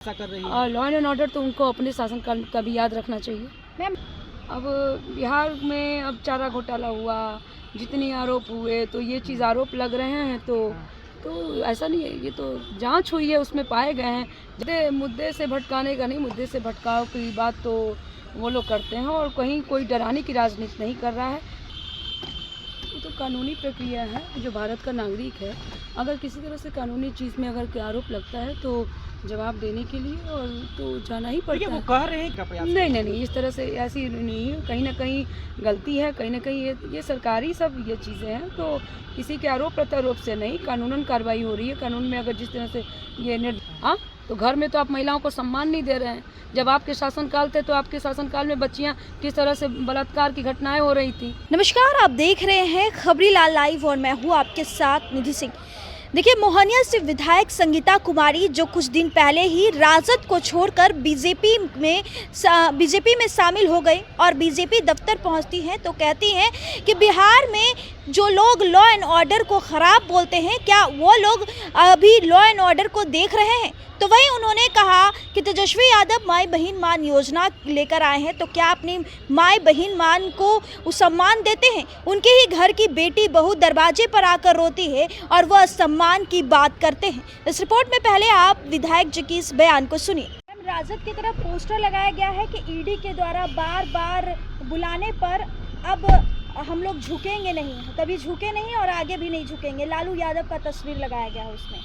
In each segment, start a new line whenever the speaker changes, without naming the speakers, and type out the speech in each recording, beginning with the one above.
ऐसा कर रही है।
लॉ एंड ऑर्डर तो उनको अपने शासनकाल का भी याद रखना चाहिए मैम। अब बिहार में अब चारा घोटाला हुआ, जितने आरोप हुए तो ये चीज़ आरोप लग रहे हैं तो ऐसा नहीं है, ये तो जांच हुई है, उसमें पाए गए हैं। मुद्दे से भटकाने का नहीं, मुद्दे से भटकाव की बात तो वो लोग करते हैं और कहीं कोई डराने की राजनीति नहीं कर रहा है। ये तो कानूनी प्रक्रिया है, जो भारत का नागरिक है अगर किसी तरह से कानूनी चीज़ में अगर कोई आरोप लगता है तो जवाब देने के लिए और तो जाना ही पड़ता है।
वो कह रहे हैं क्या प्रयास?
नहीं, इस तरह से ऐसी नहीं है, कहीं ना कहीं गलती है, कहीं ना कहीं ये सरकारी सब ये चीज़ें हैं, तो किसी के आरोप प्रत्यारोप से नहीं, कानूनन कार्रवाई हो रही है। कानून में अगर जिस तरह से ये तो घर में तो आप महिलाओं को सम्मान नहीं दे रहे हैं। जब आपके शासनकाल थे तो आपके शासनकाल में बच्चियां किस तरह से बलात्कार की घटनाएं हो रही थी।
नमस्कार, आप देख रहे हैं खबरीलाल लाइव और मैं हूं आपके साथ निधि सिंह। देखिए, मोहनिया से विधायक संगीता कुमारी जो कुछ दिन पहले ही राजद को छोड़कर बीजेपी में शामिल हो गई और बीजेपी दफ्तर पहुंचती हैं तो कहती हैं कि बिहार में जो लोग लॉ एंड ऑर्डर को ख़राब बोलते हैं, क्या वो लोग अभी लॉ एंड ऑर्डर को देख रहे हैं? तो वहीं उन्होंने कहा कि तेजस्वी यादव माई बहिन मान योजना लेकर आए हैं, तो क्या अपनी माई बहिन मान को वो सम्मान देते हैं? उनके ही घर की बेटी बहू दरवाजे पर आकर रोती है और वह सम्मान की बात करते हैं। इस रिपोर्ट में पहले आप विधायक जी की इस बयान को सुनिए। राजद की तरफ पोस्टर लगाया गया है कि ईडी के द्वारा बार बार बुलाने पर अब हम लोग झुकेंगे नहीं, कभी झुके नहीं और आगे भी नहीं झुकेंगे। लालू यादव का तस्वीर लगाया गया है उसमें।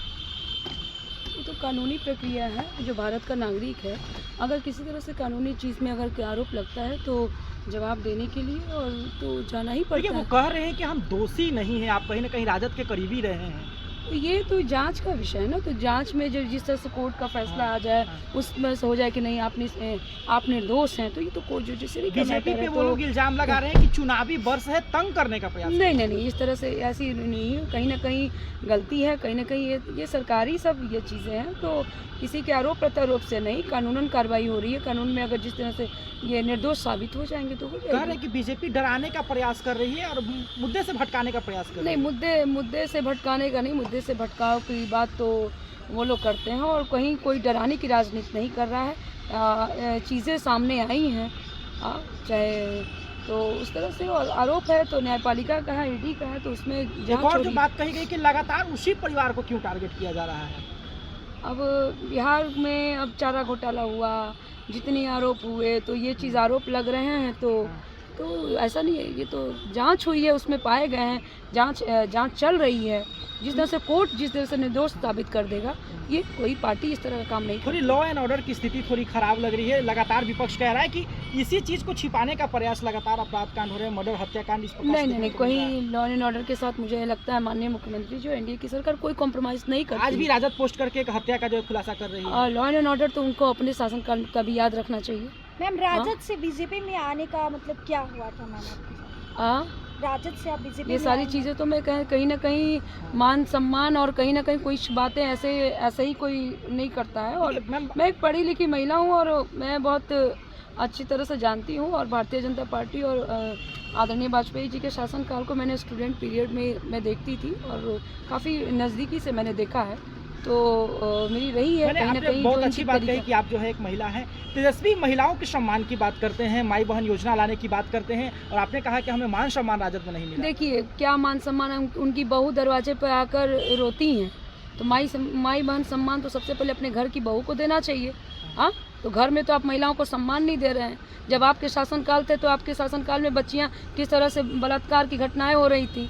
ये तो कानूनी प्रक्रिया है, जो भारत का नागरिक है अगर किसी तरह से कानूनी चीज़ में अगर कोई आरोप लगता है तो जवाब देने के लिए और तो जाना ही पड़ता है।
वो कह रहे हैं कि हम दोषी नहीं हैं, आप कहीं ना कहीं राजद के करीबी रहे हैं।
ये तो जांच का विषय है ना, तो जांच में जो जिस तरह से कोर्ट का फैसला आ जाए उसमें से हो जाए कि नहीं आप निर्दोष हैं, तो ये तो कोर्ट जुडिशरी का मैटर है।
बीजेपी पे वो लोग इल्जाम लगा रहे हैं कि चुनावी वर्ष है, तंग करने का प्रयास।
नहीं, इस तरह से ऐसी नहीं है, कहीं ना कहीं गलती है, कहीं ना कहीं ये सरकारी सब ये चीज़ें हैं, तो किसी के आरोप प्रत्यारोप से नहीं, कानूनन कार्रवाई हो रही है। कानून में अगर जिस तरह से ये निर्दोष साबित हो जाएंगे तो
कह रहे हैं कि बीजेपी डराने का प्रयास कर रही है और मुद्दे से भटकाने का प्रयास कर रही है।
नहीं, मुद्दे से भटकाने का नहीं, मुद्दे से भटकाव की बात तो वो लोग करते हैं और कहीं कोई डराने की राजनीति नहीं कर रहा है। चीज़ें सामने आई हैं, चाहे तो उस तरह से और आरोप है तो न्यायपालिका का है, ईडी का है, तो उसमें
एक और जो बात कही गई कि लगातार उसी परिवार को क्यों टारगेट किया जा रहा है?
अब बिहार में अब चारा घोटाला हुआ, जितने आरोप हुए तो ये चीज़ आरोप लग रहे हैं तो ऐसा नहीं है, ये तो जांच हुई है, उसमें पाए गए हैं, जांच चल रही है। जिस तरह से कोर्ट जिस तरह से निर्दोष साबित कर देगा, ये कोई पार्टी इस तरह का काम नहीं।
थोड़ी लॉ एंड ऑर्डर की स्थिति थोड़ी खराब लग रही है। लगातार विपक्ष कह रहा है कि इसी चीज़ को छिपाने का प्रयास, लगातार अपराध कांड हो रहे हैं, मर्डर हत्याकांड इस प्रकार।
नहीं, कोई लॉ एंड ऑर्डर के साथ मुझे लगता है माननीय मुख्यमंत्री जो एनडीए की सरकार कोई कॉम्प्रोमाइज़ नहीं करती।
आज भी राजद पोस्ट करके एक हत्या का जो खुलासा कर रही है।
लॉ एंड ऑर्डर तो उनको अपने शासनकाल का भी याद रखना चाहिए
मैम। राजद से बीजेपी में आने का मतलब क्या हुआ था मैम? राजद से आप बीजेपी
ये सारी चीज़ें तो मैं कहीं ना कहीं मान सम्मान और कहीं ना कहीं कुछ बातें ऐसे ही कोई नहीं करता है। और मैं एक पढ़ी लिखी महिला हूँ और मैं बहुत अच्छी तरह से जानती हूँ और भारतीय जनता पार्टी और आदरणीय वाजपेयी जी के शासनकाल को मैंने स्टूडेंट पीरियड में मैं देखती थी और काफ़ी नज़दीकी से मैंने देखा है, तो मेरी रही है कहीं ना कहीं।
बहुत अच्छी बात कही कि आप जो है एक महिला हैं, तेजस्वी महिलाओं के सम्मान की बात करते हैं, माई बहन योजना लाने की बात करते हैं और आपने कहा कि हमें मान सम्मान राजद में नहीं मिला।
देखिए, क्या मान सम्मान है? उनकी बहू दरवाजे पर आकर रोती हैं, तो माई बहन सम्मान तो सबसे पहले अपने घर की बहू को देना चाहिए। तो घर में तो आप महिलाओं को सम्मान नहीं दे रहे हैं। जब आपके शासनकाल थे तो आपके शासनकाल में बच्चियाँ किस तरह से बलात्कार की घटनाएं हो रही थी।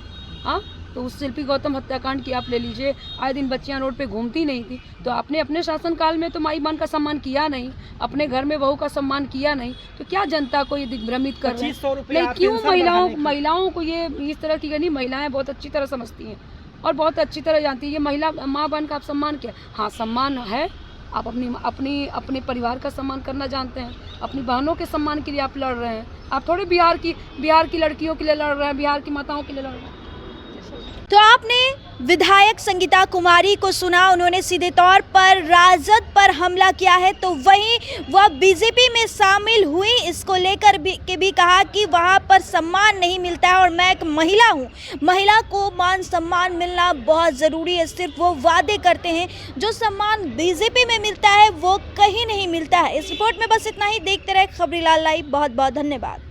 तो उस शिल्पी गौतम हत्याकांड की आप ले लीजिए, आए दिन बच्चियां रोड पे घूमती नहीं थी, तो आपने अपने शासनकाल में तो माई बहन का सम्मान किया नहीं, अपने घर में बहू का सम्मान किया नहीं, तो क्या जनता को ये दिग्भ्रमित कर रहे हैं? नहीं, क्यों महिलाओं को ये इस तरह की करनी? महिलाएं बहुत अच्छी तरह समझती हैं और बहुत अच्छी तरह जानती है ये महिला माँ बहन का आप सम्मान किया। हाँ, सम्मान है, आप अपने परिवार का सम्मान करना जानते हैं, अपनी बहनों के सम्मान के लिए आप लड़ रहे हैं। आप थोड़ी बिहार की लड़कियों के लिए लड़ रहे हैं, बिहार की माताओं के लिए लड़ रहे हैं।
तो आपने विधायक संगीता कुमारी को सुना, उन्होंने सीधे तौर पर राजद पर हमला किया है, तो वहीं वह बीजेपी में शामिल हुई, इसको लेकर भी कहा कि वहां पर सम्मान नहीं मिलता है और मैं एक महिला हूं, महिला को मान सम्मान मिलना बहुत ज़रूरी है। सिर्फ वो वादे करते हैं, जो सम्मान बीजेपी में मिलता है वो कहीं नहीं मिलता है। इस रिपोर्ट में बस इतना ही। देखते रहे खबरीलाल लाइव। बहुत बहुत धन्यवाद।